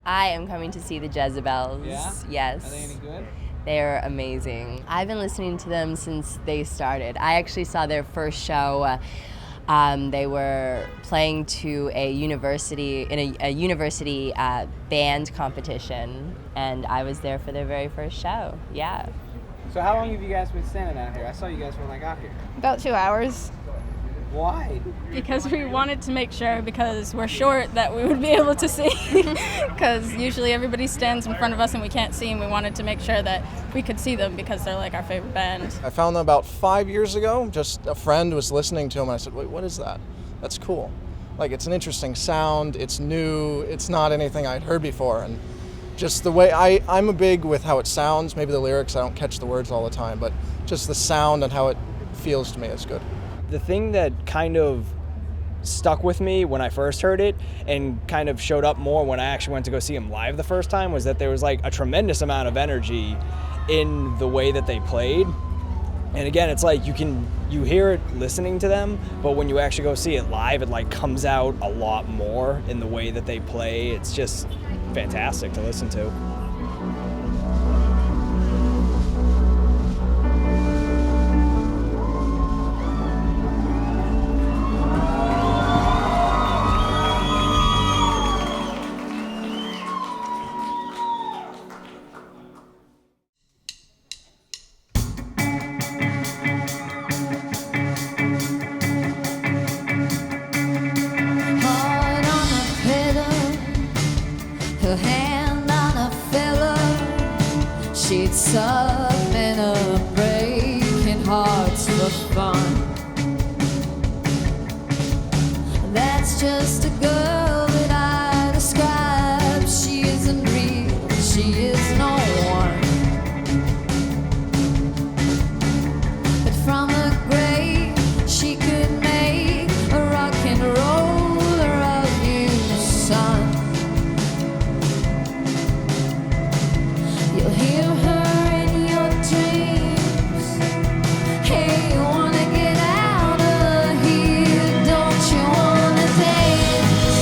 I am coming to see the Jezabels. Yeah? Yes. Are they any good? They're amazing. I've been listening to them since they started. I actually saw their first show. They were playing to a university, in a university band competition, and I was there for their very first show. Yeah. So how long have you guys been standing out here? I saw you guys when I got here. About 2 hours. Why? Because we wanted to make sure, because we're short, that we would be able to see. Because usually everybody stands in front of us and we can't see, and we wanted to make sure that we could see them because they're like our favorite band. I found them about 5 years ago. Just a friend was listening to them and I said, wait, what is that? That's cool. Like, it's an interesting sound, it's new, it's not anything I'd heard before. And just the way, I'm a big with how it sounds, maybe the lyrics, I don't catch the words all the time, but just the sound and how it feels to me is good. The thing that kind of stuck with me when I first heard it and kind of showed up more when I actually went to go see them live the first time was that there was like a tremendous amount of energy in the way that they played. And again, it's like you hear it listening to them, but when you actually go see it live, it like comes out a lot more in the way that they play. It's just fantastic to listen to. Her hand on a pillow, she'd submit her breaking hearts for fun. That's just a girl that I describe. She isn't real, she is no one. But from the grave, she could make a rock and roller of you, son. You'll hear her in your dreams. Hey, you wanna get out of here? Don't you wanna dance?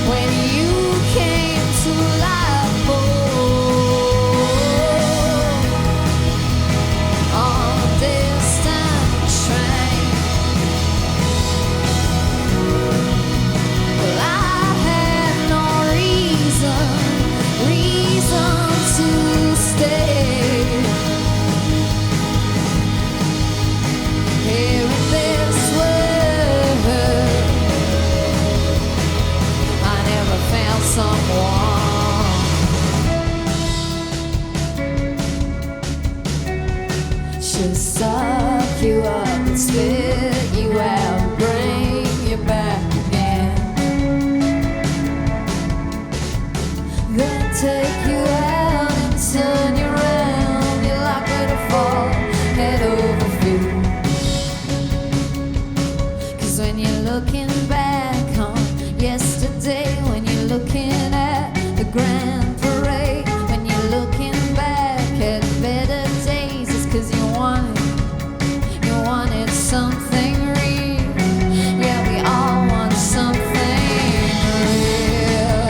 When you came to life, on a distant train. Well, I had no reason to stay here in this world. I never found someone. She'll suck you up and spit you out and bring you back again. Then take you out and turn you around. You're likely to fall head over feet. 'Cause when you're looking back on yesterday, when you're looking at the grand parade, when you're looking back at better days, it's 'cause you wanted something real. Yeah, we all want something real.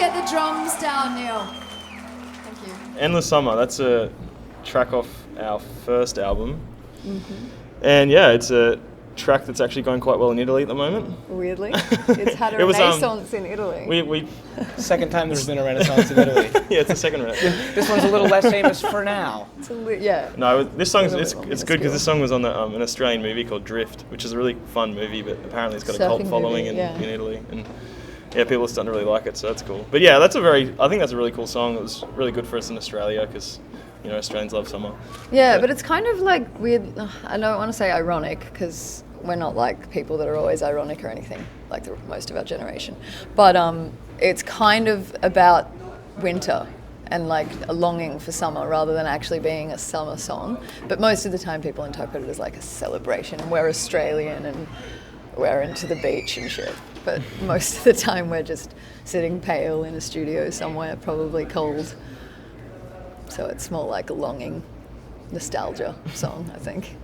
get the drums down, Neil. Thank you. Endless Summer, that's a track off our first album. And yeah, it's a track that's actually going quite well in Italy at the moment. Weirdly, it's had a renaissance in Italy. We Second time there's been a renaissance in Italy. yeah, it's the second renaissance. This one's a little less famous for now. It's yeah. No, this song it's good because this song was on an Australian movie called Drift, which is a really fun movie, but apparently it's got a cult Surfing following movie, in Italy, and yeah, people are starting to really like it, so that's cool. But yeah, I think that's a really cool song. It was really good for us in Australia because Australians love summer. Yeah, but it's kind of like weird. I don't want to say ironic because we're not like people that are always ironic or anything, like most of our generation. But it's kind of about winter and like a longing for summer rather than actually being a summer song. But most of the time people interpret it as like a celebration, and we're Australian and we're into the beach and shit. But most of the time we're just sitting pale in a studio somewhere, probably cold. So it's more like a longing, nostalgia song, I think.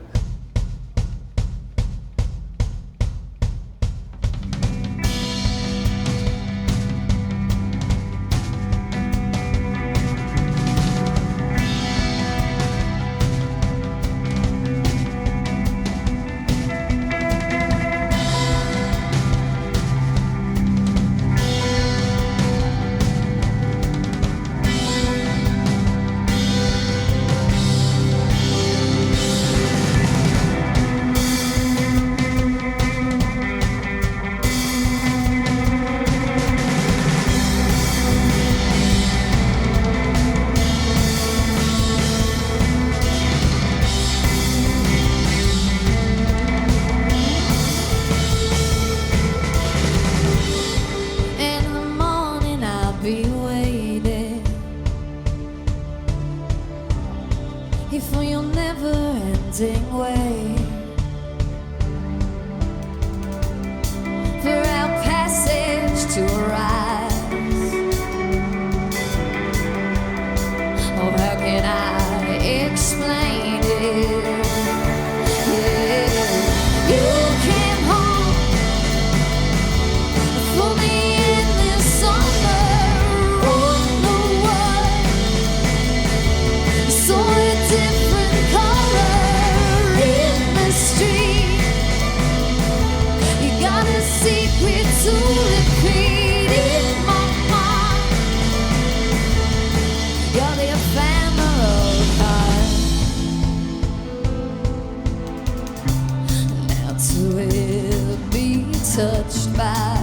Touched by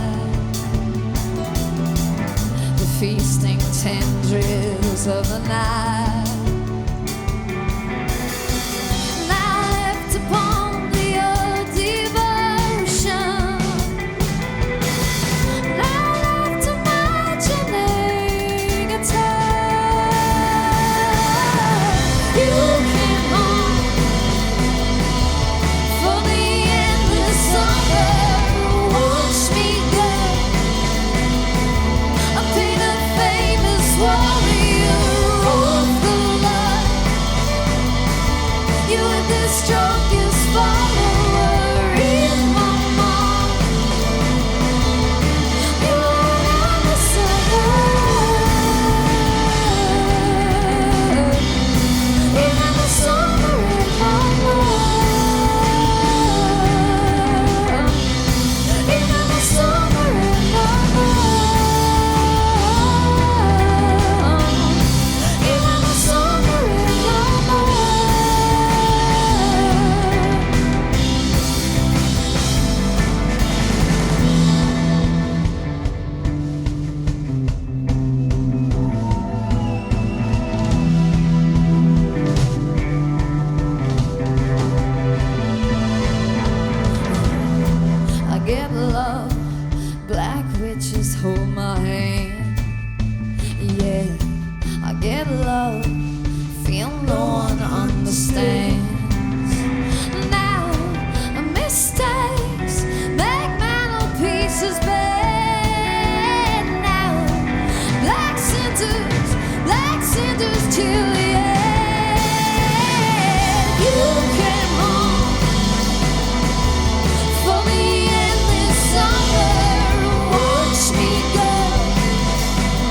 the feasting tendrils of the night. Now left upon the old devotion, now left imagining a time you came home for the endless summer. Watch me go. I paint a famous warrior of the light. You are the strongest follower in my mind. You are the summer. You are the summer in my mind. You are the summer in my mind. You are the summer in my mind. I get love, black witches hold my hand. Yeah, I get love, feel no one understands. Now, mistakes make mantelpieces bend. Now, black cinders till the end. You came home for the endless summer. Watch me go. I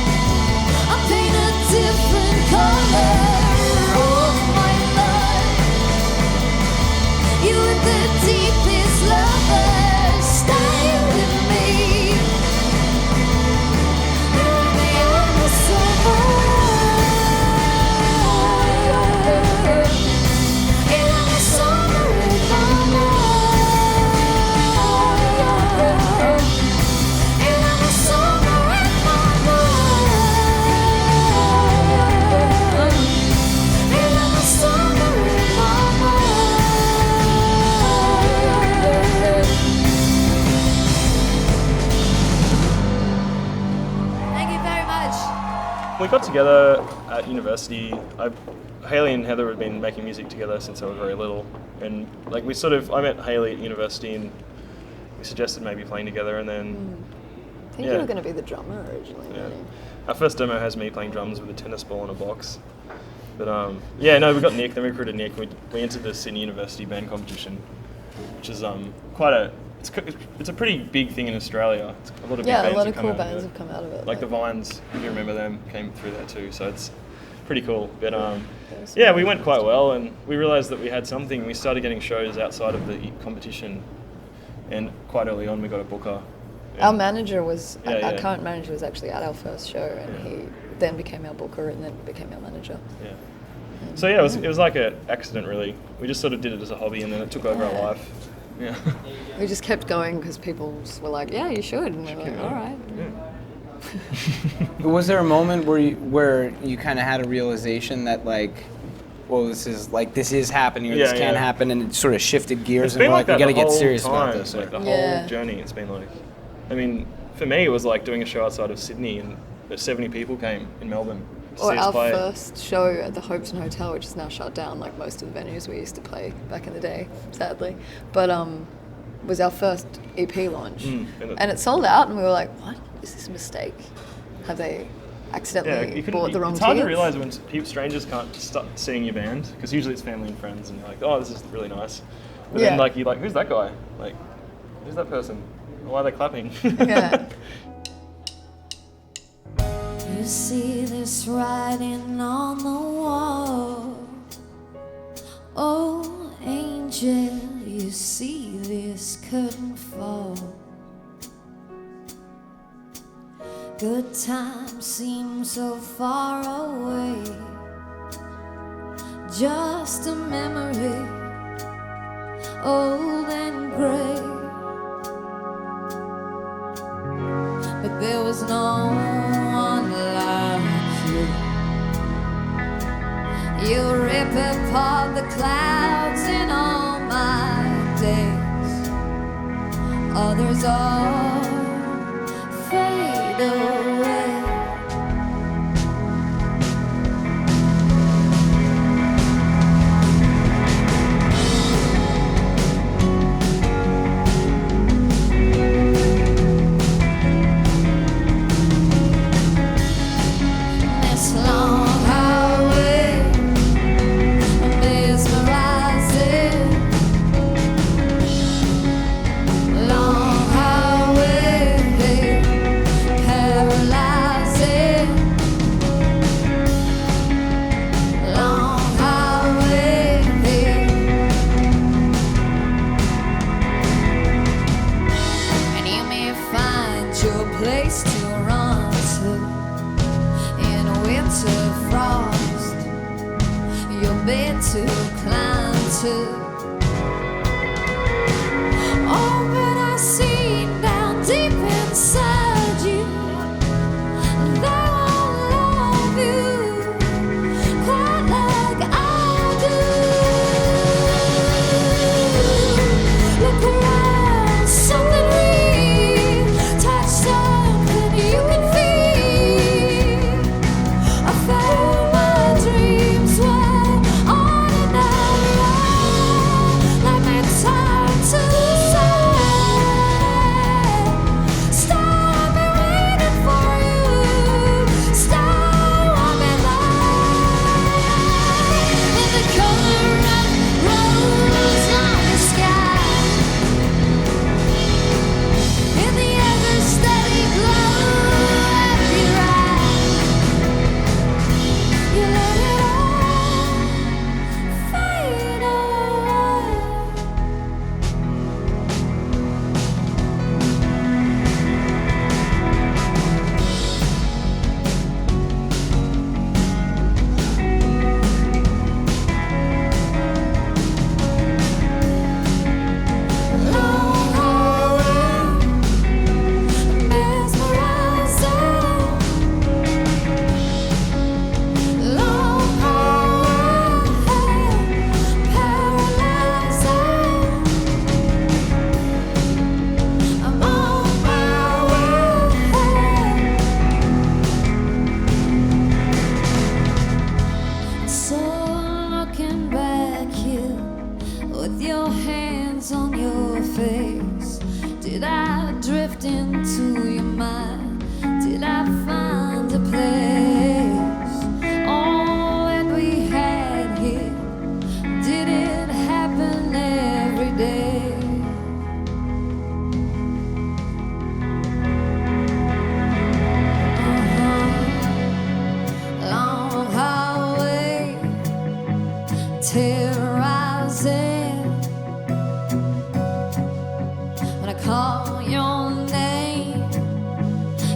We got together at university. Hayley and Heather had been making music together since I was very little, and like I met Hayley at university, and we suggested maybe playing together, and then. I think you were going to be the drummer originally. Yeah. Really. Our first demo has me playing drums with a tennis ball in a box. But we got Nik, then we recruited Nik. We entered the Sydney University band competition, which is it's a pretty big thing in Australia. It's a lot of big bands a lot of have cool come out bands of have come out of it. Like the Vines, if you remember them, came through there too. So it's pretty cool. But we went quite well, and we realised that we had something. We started getting shows outside of the competition, and quite early on we got a booker. Our manager was, our current manager was actually at our first show, and he then became our booker and then became our manager. Yeah. So it was like an accident really. We just sort of did it as a hobby, and then it took over our life. Yeah. We just kept going because people were like, "Yeah, you should," and we were like, "All right." Yeah. Was there a moment where you kind of had a realization that like, well, this is happening, or this can't happen, and it sort of shifted gears, and we're like, we got to get serious about this. Like the whole journey, it's been like, I mean, for me, it was like doing a show outside of Sydney, and 70 people came in Melbourne to see us play. Our first show at the Hopeton Hotel, which is now shut down, like most of the venues we used to play back in the day, sadly. But was our first EP launch, and it sold out, and we were like, "What? Is this a mistake? Have they accidentally bought the wrong tickets?" It's hard to realise when strangers can't start seeing your band, because usually it's family and friends, and you're like, "Oh, this is really nice," but then like you're like, "Who's that guy? Like, who's that person? Why are they clapping?" Yeah. You see this writing on the wall. Oh, angel, you see this curtain fall. Good times seem so far away. Just a memory, old and gray. But there was no one like you. You rip apart the clouds in all my days. Others all fade away.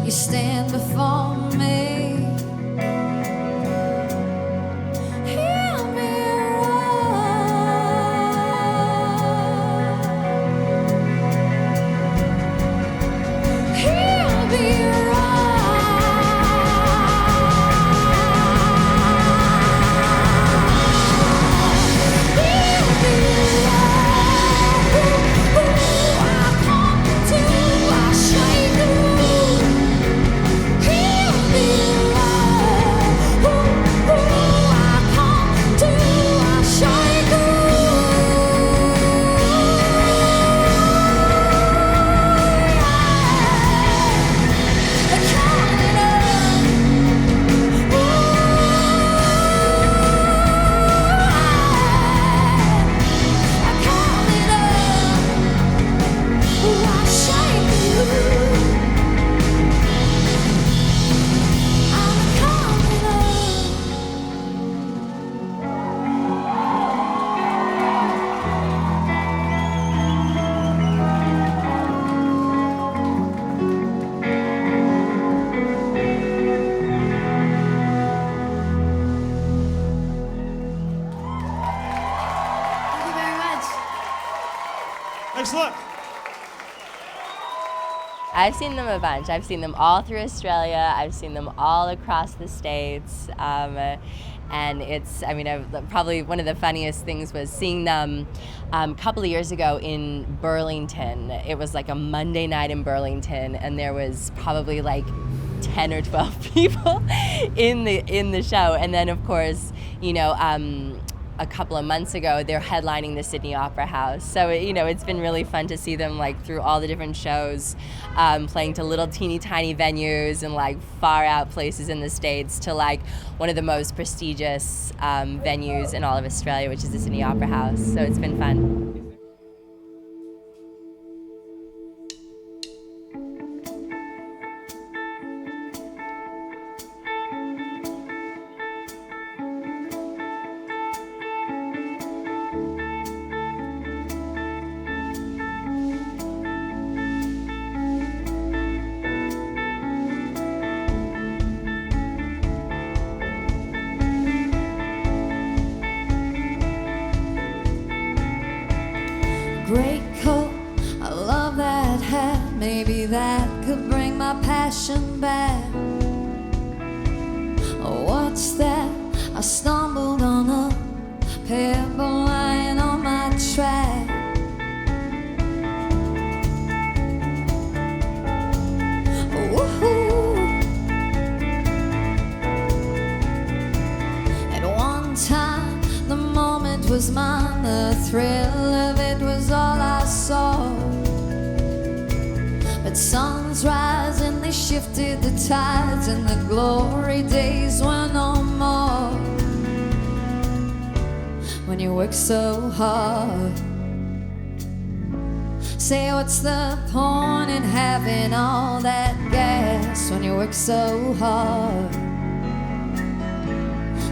you stand before me. Hear me roar. Hear me roar. I've seen them a bunch. I've seen them all through Australia. I've seen them all across the States. And it's, I mean, probably one of the funniest things was seeing them a couple of years ago in Burlington. It was like a Monday night in Burlington, and there was probably like 10 or 12 people in the show. And then, of course, you know, a couple of months ago, they're headlining the Sydney Opera House. So, you know, it's been really fun to see them like through all the different shows, playing to little teeny tiny venues and like far out places in the States to like one of the most prestigious venues in all of Australia, which is the Sydney Opera House. So it's been fun. Great coat, I love that hat. Maybe that could bring my passion back. Oh, what's that? I stumbled on a pebble lying on my track. Woohoo! At one time, the moment was mine. The thrill of it was all I saw. But suns rise and they shifted the tides, and the glory days were no more. When you work so hard, say what's the point in having all that gas when you work so hard?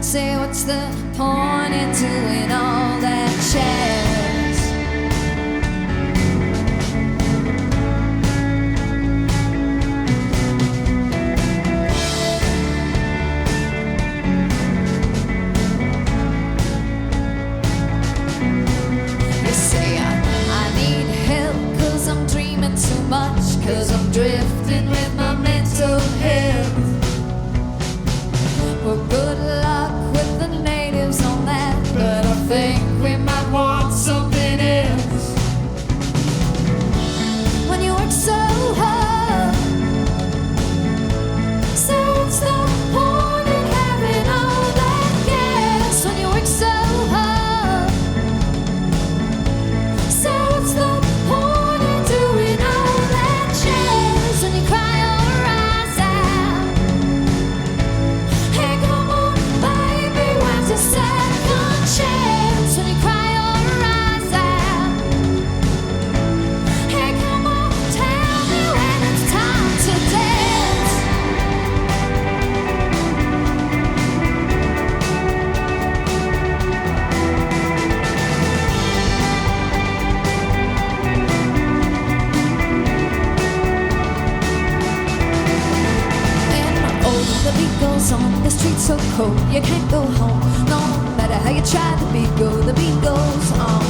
Say what's the point in doing all that jazz? You say I need help 'cause I'm dreaming too much, 'cause I'm drifting with my mental health. Well, good luck with the natives on that, but I think we might want some goes on, the streets so cold, you can't go home. No matter how you try, the beat goes on.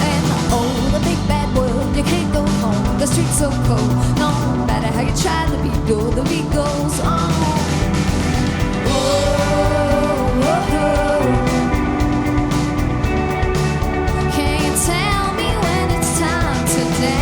And oh, the big bad world, you can't go home, the streets so cold. No matter how you try, the beat goes on. Oh, oh, oh. Can you tell me when it's time to dance?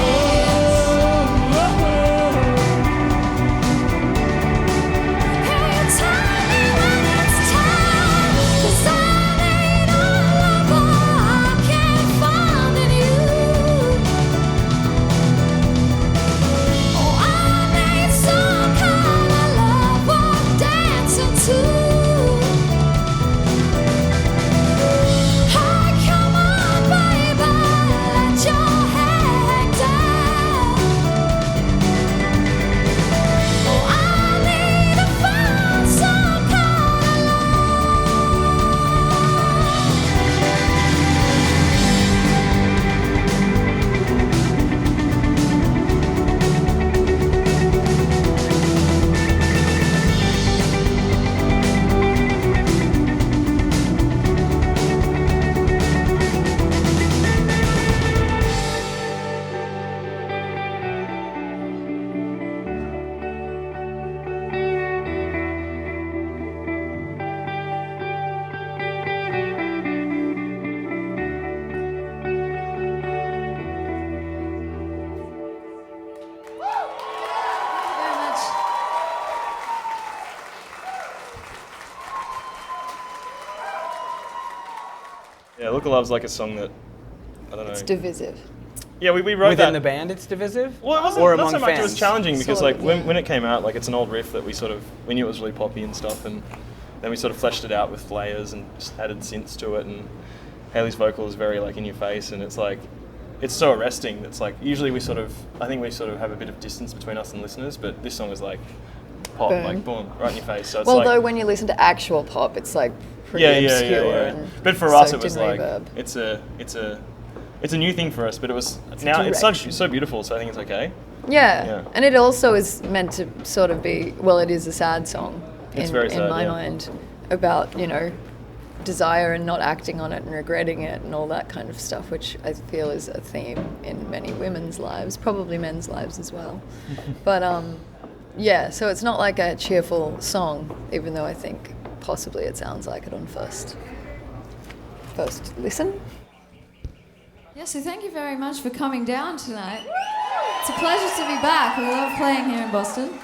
Yeah, Look Love's like a song that, I don't know. It's divisive. Yeah, we wrote Within that. the band, it's divisive? Well, it wasn't or not among so much. fans? It was challenging because Sort like of, yeah. when it came out, like it's an old riff that we knew it was really poppy and stuff, and then we sort of fleshed it out with layers and just added synths to it, and Hayley's vocal is very like in your face, and it's like, it's so arresting. It's like, usually I think we sort of have a bit of distance between us and listeners, but this song is like pop, Boom. like boom, right in your face. So it's Well, like, though, when you listen to actual pop, it's like pretty obscure. And But for us, it soaked was in like reverb. it's a new thing for us. But it was now it's so beautiful. So I think it's okay. Yeah, and it also is meant to sort of be, well, it is a sad song It's very sad, in my yeah. mind, about, desire and not acting on it and regretting it and all that kind of stuff, which I feel is a theme in many women's lives, probably men's lives as well. But yeah, so it's not like a cheerful song, even though I think possibly it sounds like it on first listen. Yeah, so thank you very much for coming down tonight. It's a pleasure to be back. We love playing here in Boston.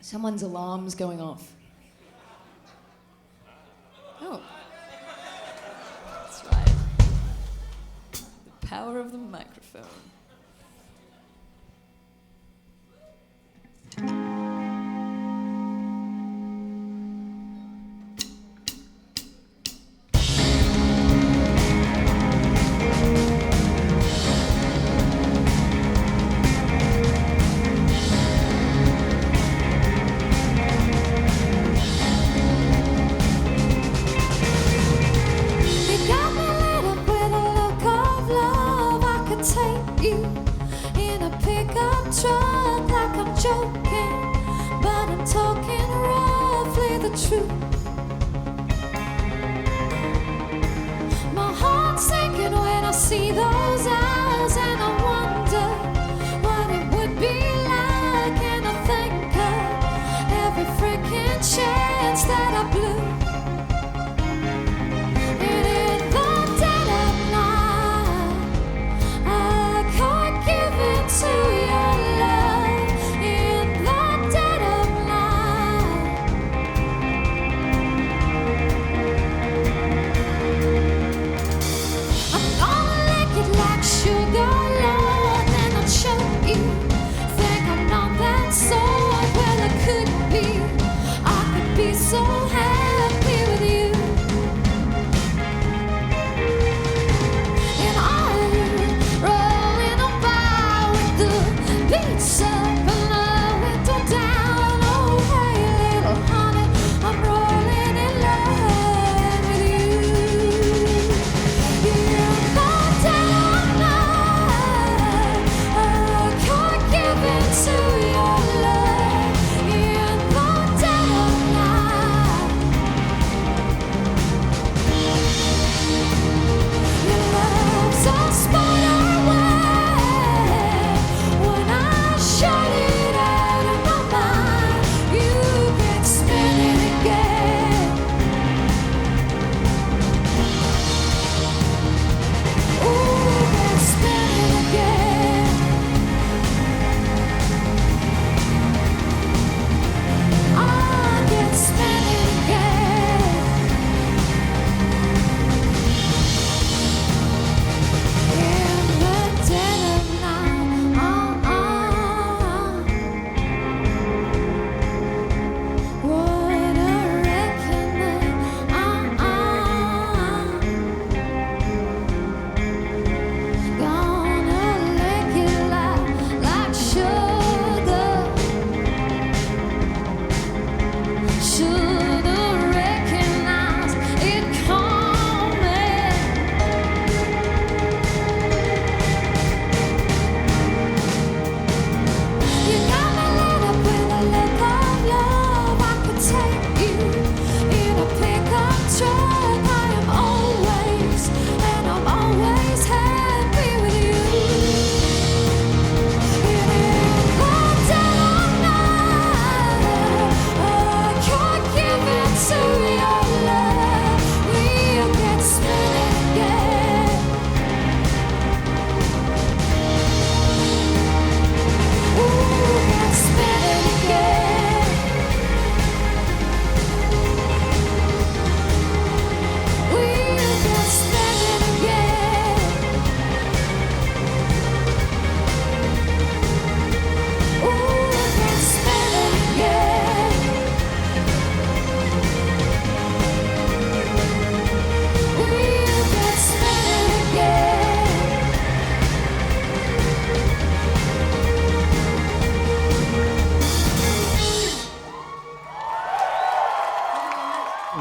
Someone's alarm's going off. Oh. That's right. The power of the microphone. See those eyes and I wonder what it would be like, and I think of every freaking chance that I blew. And in the dead of night, I can't give it to your love. In the dead of night, I'm gonna lick it like sugar.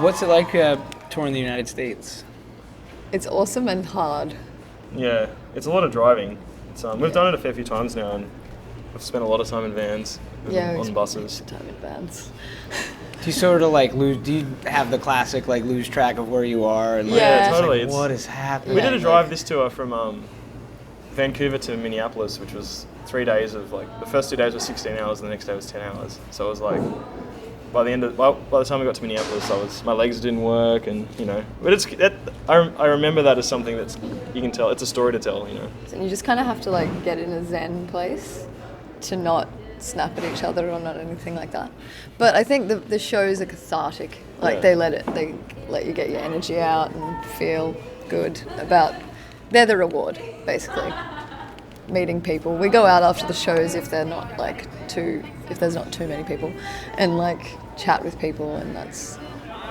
What's it like touring the United States? It's awesome and hard. Yeah, it's a lot of driving. It's, we've done it a fair few times now, and we've spent a lot of time in vans, on buses. Time in vans. Do you sort of like lose? Do you have the classic like lose track of where you are and like, Yeah, totally. Like, what is happening? We did a drive this tour from Vancouver to Minneapolis, which was 3 days of like the first 2 days were 16 hours, and the next day was 10 hours. So it was like by the time we got to Minneapolis, my legs didn't work, and but I remember that as something that's you can tell. It's a story to tell, And you just kind of have to like get in a zen place to not snap at each other or not anything like that. But I think the shows are cathartic. Like they let you get your energy out and feel good about. They're the reward, basically. Meeting people. We go out after the shows if they're not if there's not too many people, and like chat with people, and that's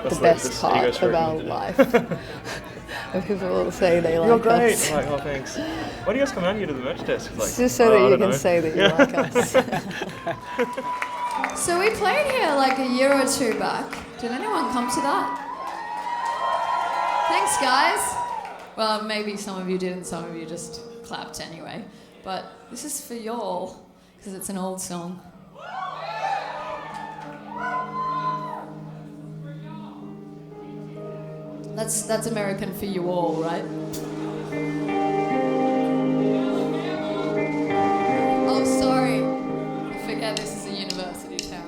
the best part of our life. And people will say they like us. You're great. I'm like, oh, thanks. Why do you guys come out here to the merch desk? Like, it's just so that you can say that you like us. So we played here like a year or two back. Did anyone come to that? Thanks, guys. Well, maybe some of you didn't, some of you just clapped anyway. But this is for y'all, because it's an old song. That's American for you all, right? Oh, sorry. I forget this is a university town.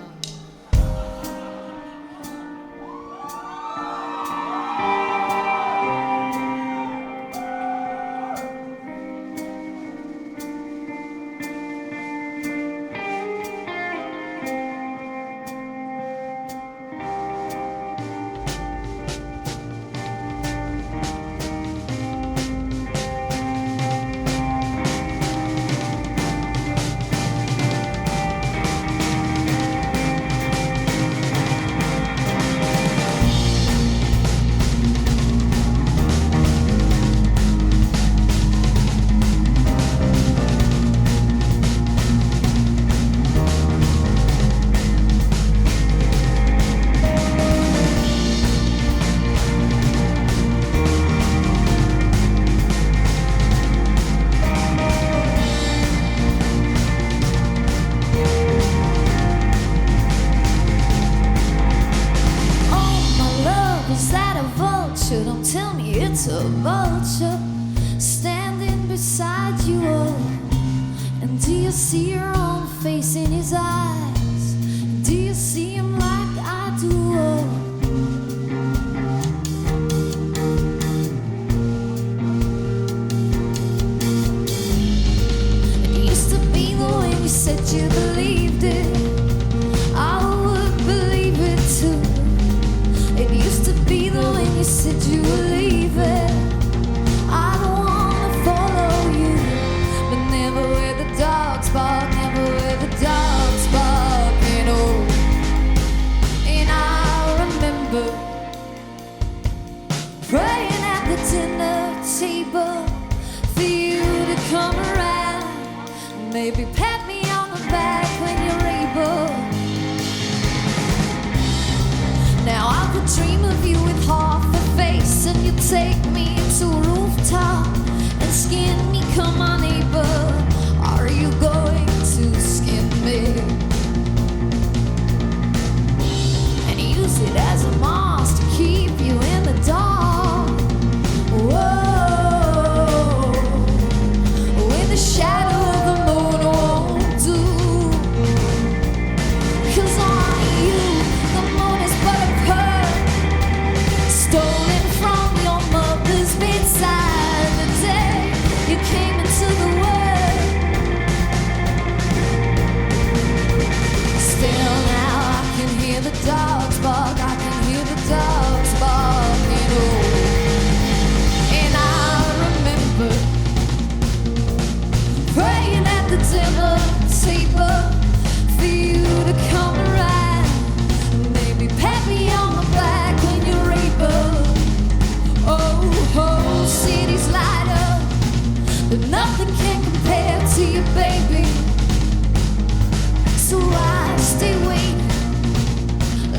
So I stay waiting,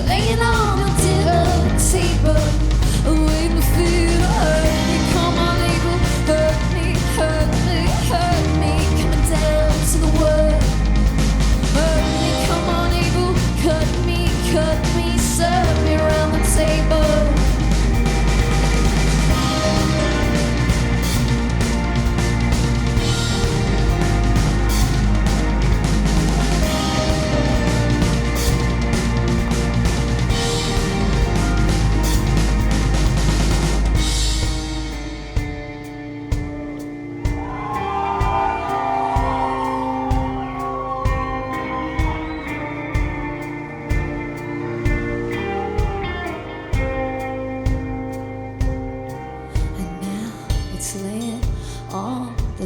laying on a dinner table, waiting for you to hurt me. Come on, Abel, hurt me, hurt me, hurt me. Coming down to the word. Hurt me, come on, Abel, cut me, serve me around the table.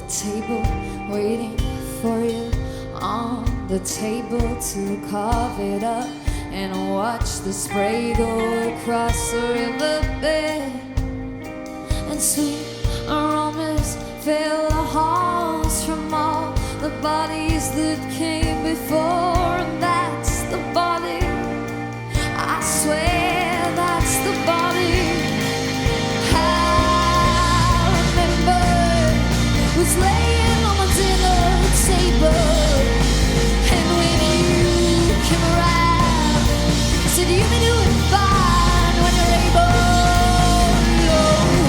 Table, waiting for you on the table to carve it up and watch the spray go across the riverbed. And sweet aromas fill the halls from all the bodies that came before, and that's the body. I swear that's the body. Was laying on my dinner table, and when you came around, said you've been doing fine when you're able.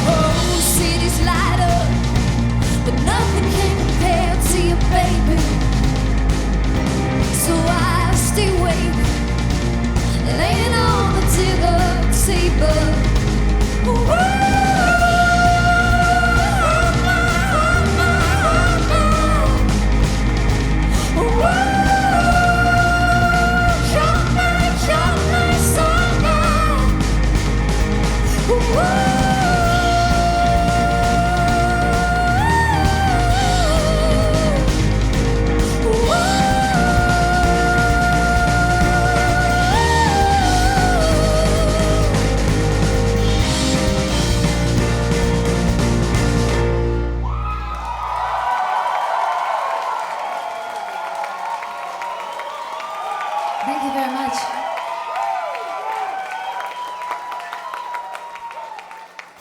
Oh, cities light up, but nothing can compare to you, baby. So I stay waiting, laying on the dinner table. Woo!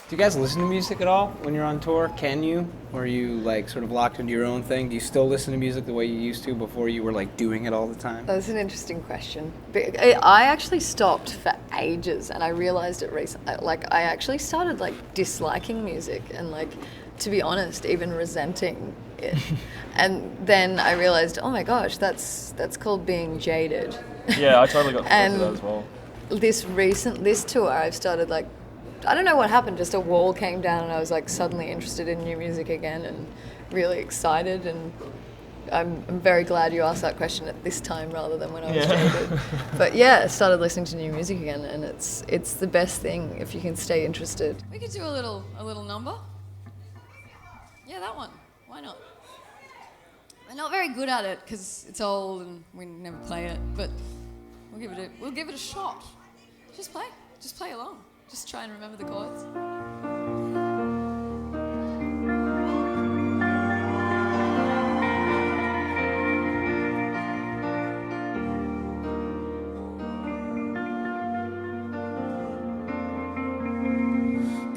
Do you guys listen to music at all when you're on tour? Can you? Or are you like sort of locked into your own thing? Do you still listen to music the way you used to before you were like doing it all the time? That's an interesting question. I actually stopped for ages, and I realized it recently. Like, I actually started like disliking music and, like, to be honest, even resenting it. And then I realized, oh my gosh, that's called being jaded. Yeah, I totally got into that as well. This tour, I've started like, I don't know what happened, just a wall came down and I was like suddenly interested in new music again and really excited, and I'm very glad you asked that question at this time rather than when I was jaded. But yeah, I started listening to new music again, and it's the best thing if you can stay interested. We could do a little number. Yeah, that one. Why not? We're not very good at it because it's old and we never play it, but we'll give it a shot. Just play along. Just try and remember the chords.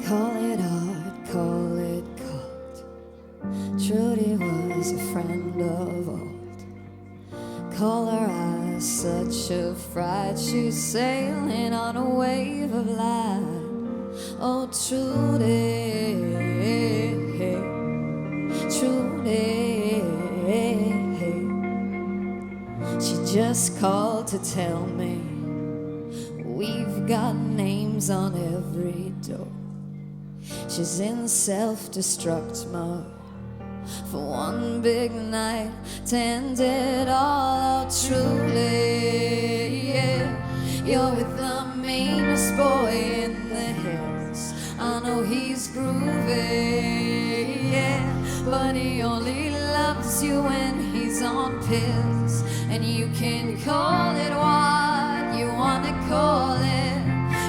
Call it art, call it cult. Trudy was a friend of old. Call her eyes such a fright, she's sailing on a wave of light. Oh, Trudy, Trudy. She just called to tell me we've got names on every door. She's in self-destruct mode for one big night to end it all. Oh, truly, yeah. You're with the meanest boy in the hills. I know he's groovy, yeah, but he only loves you when he's on pills. And you can call it what you wanna call it.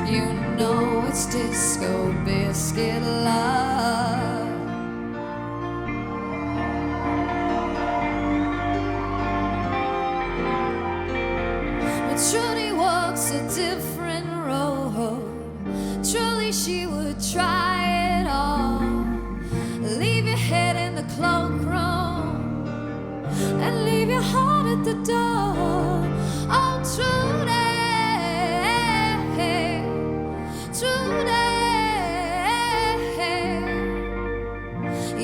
You know it's disco biscuit love. But Trudy walks a different road. at the door. Oh, Trudy, Trudy,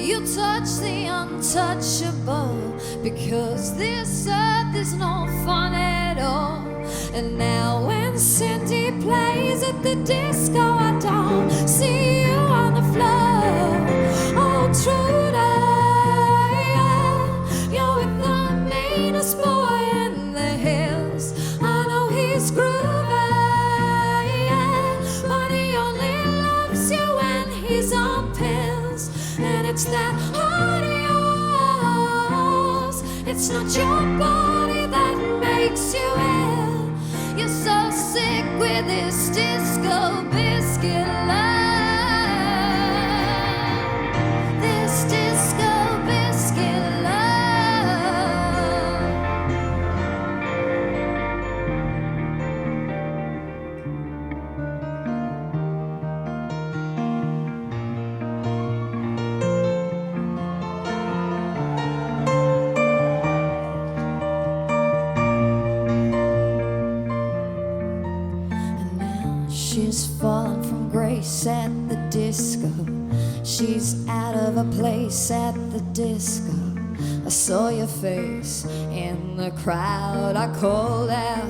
you touch the untouchable, because this earth is no fun at all. And now when Cindy plays at the disco, I don't see you on the floor. Oh, Trudy, you're with the meanest boy in the hills. I know he's groovy, but he only loves you when he's on pills. And it's that heart of yours, it's not your body that makes you ill. You're so sick with this disco biscuit love. This disco biscuit love. She's fallen from grace at the disco. She's out of a place at the disco. I saw your face in the crowd. I called out,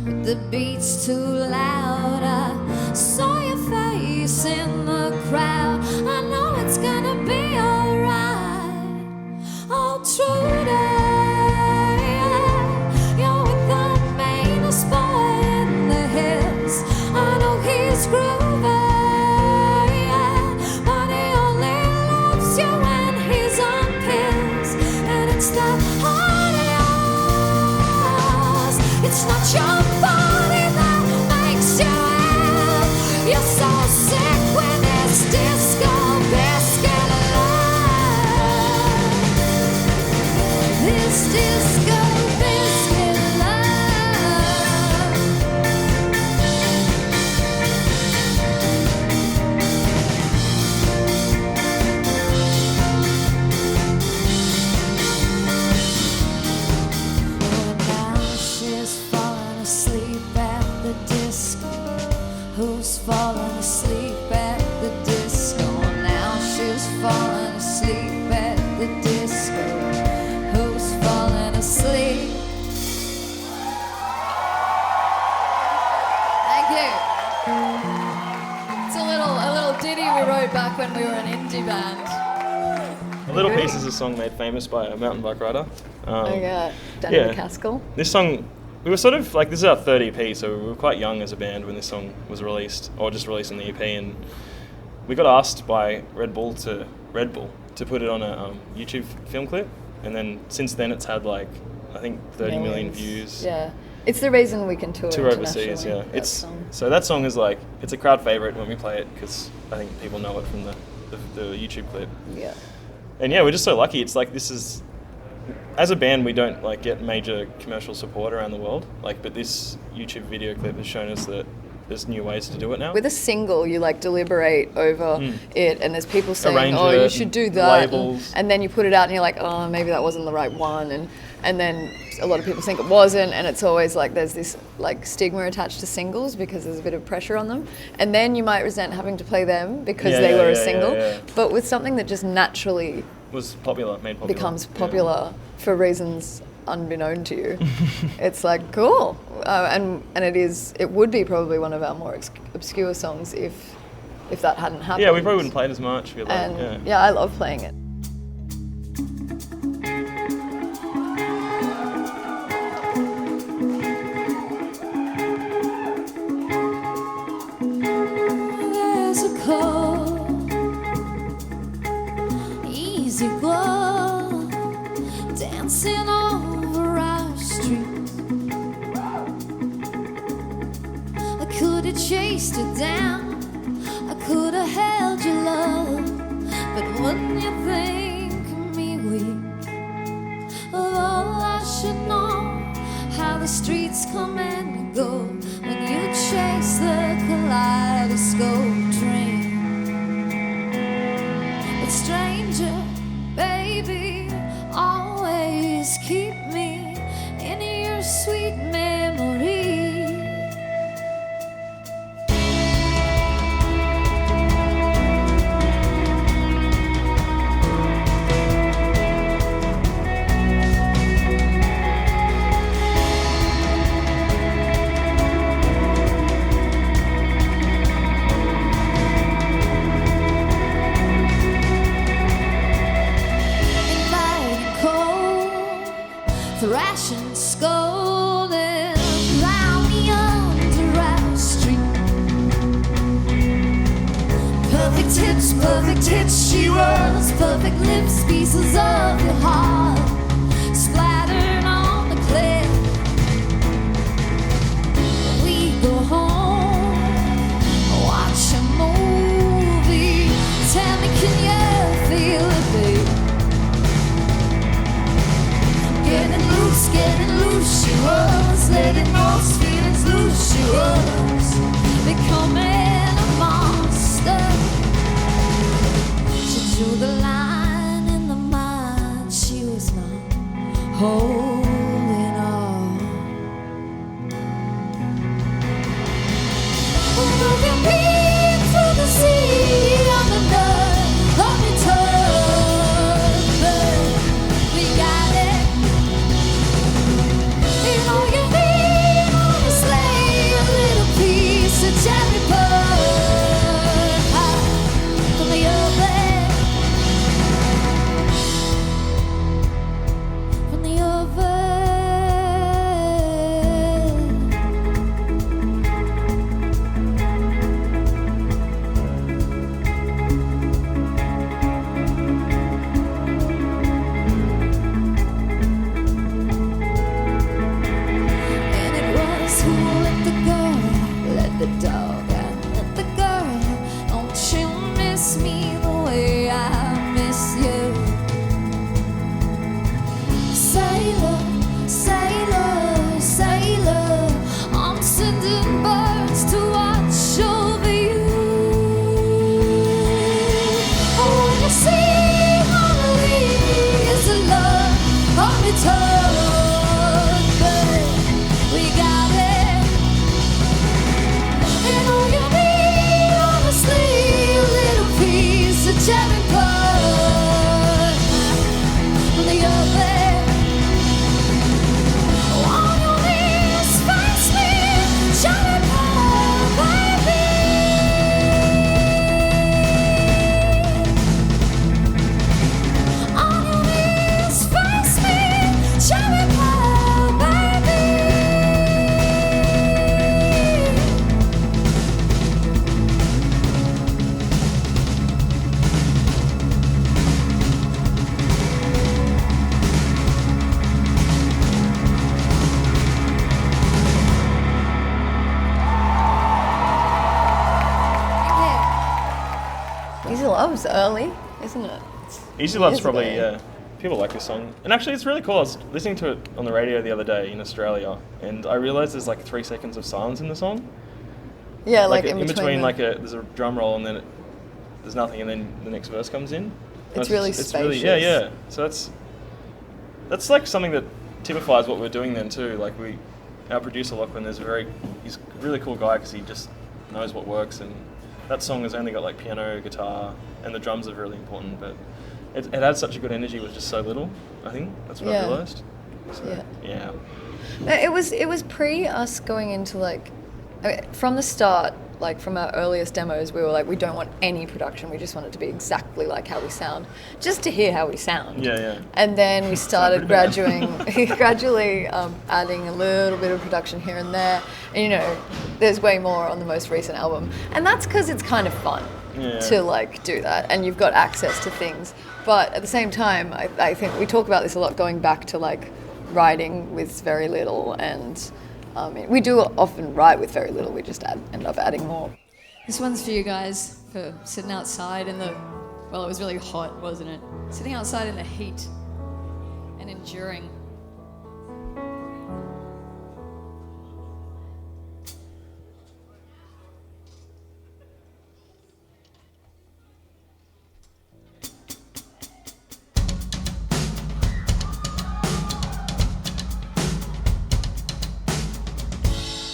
but the beat's too loud. I saw your face in the crowd. I know it's gonna be alright. Oh, Trudy, you're with the meanest boy in the hills. I know he's groovy, but he only loves you when he's on pills. And it's the heart of yours, it's not your body that makes you ill. You're so sick with this disco biscuit love. This disco biscuit love. Who's fallen asleep at the disco? Now she's fallen asleep at the disco. Who's fallen asleep? Thank you. It's a little ditty we wrote back when we were an indie band. A Little Piece is a song made famous by a mountain bike rider. Danny McCaskill. This song, we were sort of like, this is our third EP, so we were quite young as a band when this song was released, or just released on the EP, and we got asked by Red Bull to put it on a YouTube film clip, and then since then it's had like, I think 30 million views. Yeah. It's the reason we can tour overseas, yeah. So that song is like, it's a crowd favorite when we play it, because I think people know it from the YouTube clip. Yeah. And yeah, we're just so lucky. It's like, this is, as a band, we don't like get major commercial support around the world. Like, but this YouTube video clip has shown us that there's new ways to do it now. With a single, you like deliberate over it, and there's people saying, Arrange "Oh, it, you should do that," labels. and then you put it out, and you're like, "Oh, maybe that wasn't the right one," and then a lot of people think it wasn't, and it's always like there's this like stigma attached to singles because there's a bit of pressure on them, and then you might resent having to play them because they were a single. Yeah. But with something that just naturally was popular, made popular, becomes popular for reasons unbeknown to you, it's like cool, and it would be probably one of our more obscure songs if that hadn't happened. Yeah, we probably wouldn't play it as much. Like, and yeah, I love playing it. There's a cold, easy glow dancing over our streets. I could have chased it down, I could have held your love, but wouldn't you think me weak? Oh, I should know how the streets come and go when you chase the kaleidoscope train. But stranger, baby, always keep me thrashing, scolding round the under street. Perfect hits, she rolls, perfect lips, pieces of your heart splattered on the cliff. We go home, watch a movie. Tell me, can you feel it, babe? Getting loose, she was letting those feelings loose. She was becoming a monster. She drew the line in the mind she was not holding on. Moving me to the sea on the night of return. We got it. And all you need on a sleigh, a little piece of cherry pie from the oven. From the oven. And it was who let the girl, let the dog, and let the girl. Don't you miss me the way I miss you? Sailor, sailor, sailor, I'm sending birds to watch over you. Oh, when you see Harley is the love of return, babe, we got it. And all you need, honestly, a little piece of cherry pie from the oven. All you need is spice me, cherry pie, baby. All you need is spice me, cherry pie, baby. Easy Love's early, isn't it? Easy Love's Is probably, there? yeah. People like this song. And actually, it's really cool. I was listening to it on the radio the other day in Australia, and I realised there's like 3 seconds of silence in the song. Yeah, like in between the- like there's a drum roll, and then there's nothing, and then the next verse comes in. It's really It's really, spacious. yeah. So that's like something that typifies what we're doing then too. Like our producer Lockwood, he's a really cool guy because he just knows what works, and that song has only got like piano, guitar, and the drums are really important, but it had such a good energy with just so little. I think that's what I Yeah. realised. So, yeah. No, it was pre us going into like, I mean, from the start, like from our earliest demos, we were like, we don't want any production. We just want it to be exactly like how we sound, just to hear how we sound. Yeah. And then we started Sound pretty bad. gradually adding a little bit of production here and there. And you know, there's way more on the most recent album, and that's because it's kind of fun to like do that, and you've got access to thends. But at the same time, I think we talk about this a lot, going back to like writing with very little, and we do often write with very little. We just end up adding more. This one's for you guys for sitting outside in the, well, it was really hot, wasn't it? Sitting outside in the heat and enduring.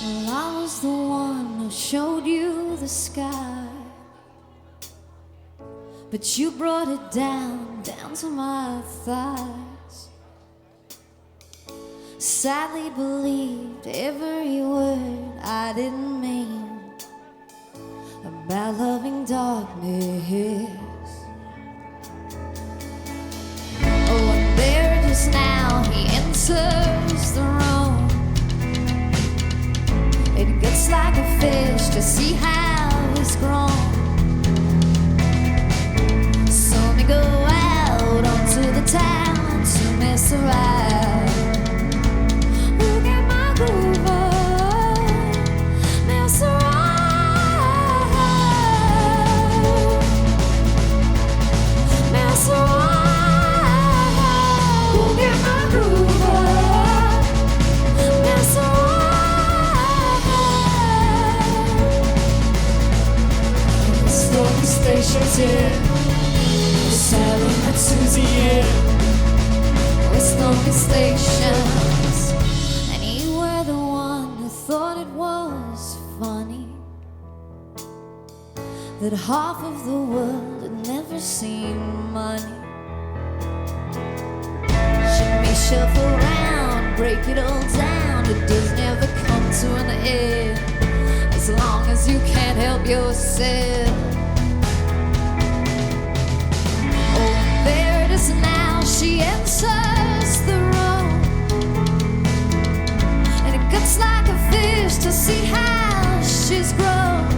Well, I was the one who showed you the sky, but you brought it down to my thighs. Sadly believed every word I didn't mean about loving darkness. Oh, and there just now he entered groover. Mess around. The stormy station's here. We're sailing at Susie here. We're stormy stations. And you were the one who thought it was funny that half of the world had never seen money. Shimmy, shuffle round, break it all down. It does never come to an end as long as you can't help yourself. Oh, there it is now. She enters the room, and it cuts like a fish to see how she's grown.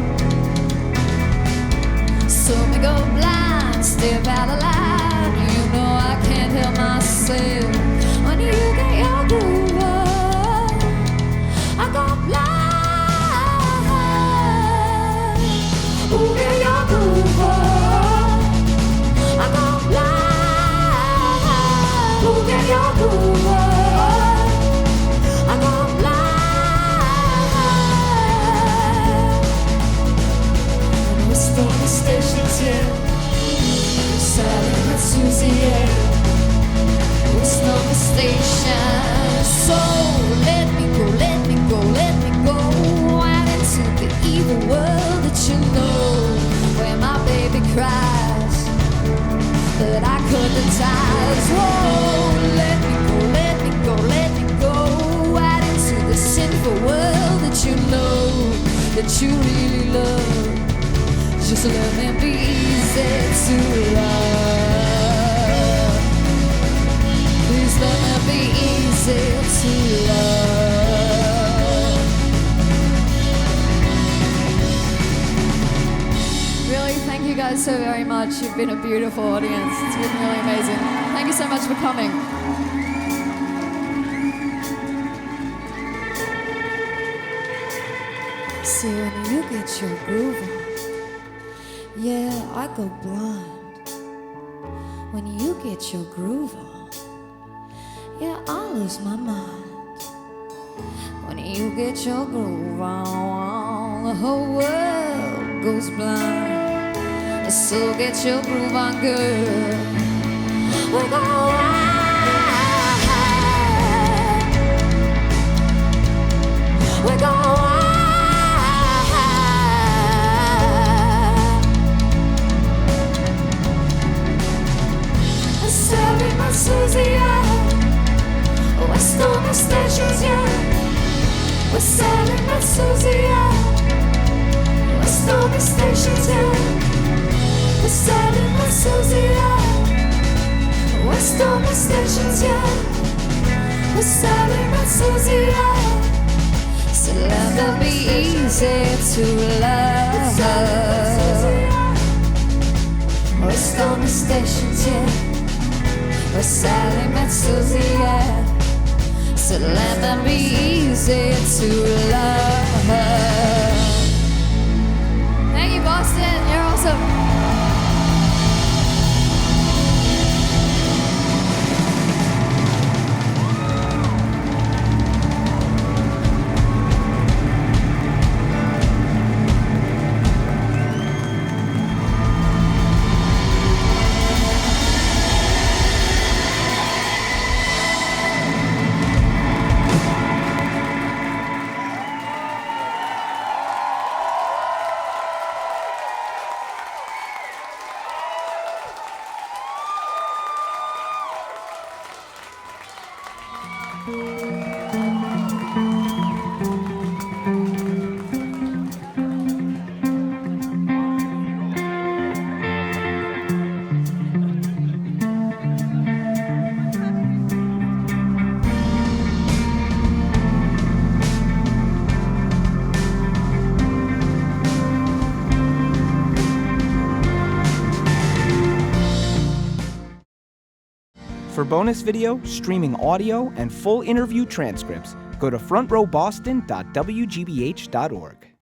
So me go blind, step out alive. You know I can't help myself. When you get your groove on, I go blind. Ooh, get your groove on, I go blind. Ooh, get your groove on, I go blind. And we're stormy stations, yeah. We're sailing at Susie, yeah. We're stormy stations. So let me go, let me go, let me go out into the evil world that you know, where my baby cries that I cut the ties. Oh, let me go, let me go, let me go out into the sinful world that you know, that you really love. Just let me be easy to love. Please let me be easy to love. Really, thank you guys so very much. You've been a beautiful audience. It's been really amazing. Thank you so much for coming. See, when you get your groove on, yeah, I go blind. When you get your groove on, yeah, I lose my mind. When you get your groove on, the whole world goes blind. So get your groove on, girl. We're going wild. We're going wild. Sailing at Susie, yeah. We're stormy stations, yeah. We're sailing at Susie, yeah. We're stormy stations, yeah. We're sailing at Susie, yeah. We're stormy stations, yeah. We're sailing at Susie, yeah. So let it be easy to love. We're stormy stations, yeah. We're sailing at Susie, yeah. So let them be easy to love. Thank you, Boston. You're awesome. For bonus video, streaming audio, and full interview transcripts, go to frontrowboston.wgbh.org.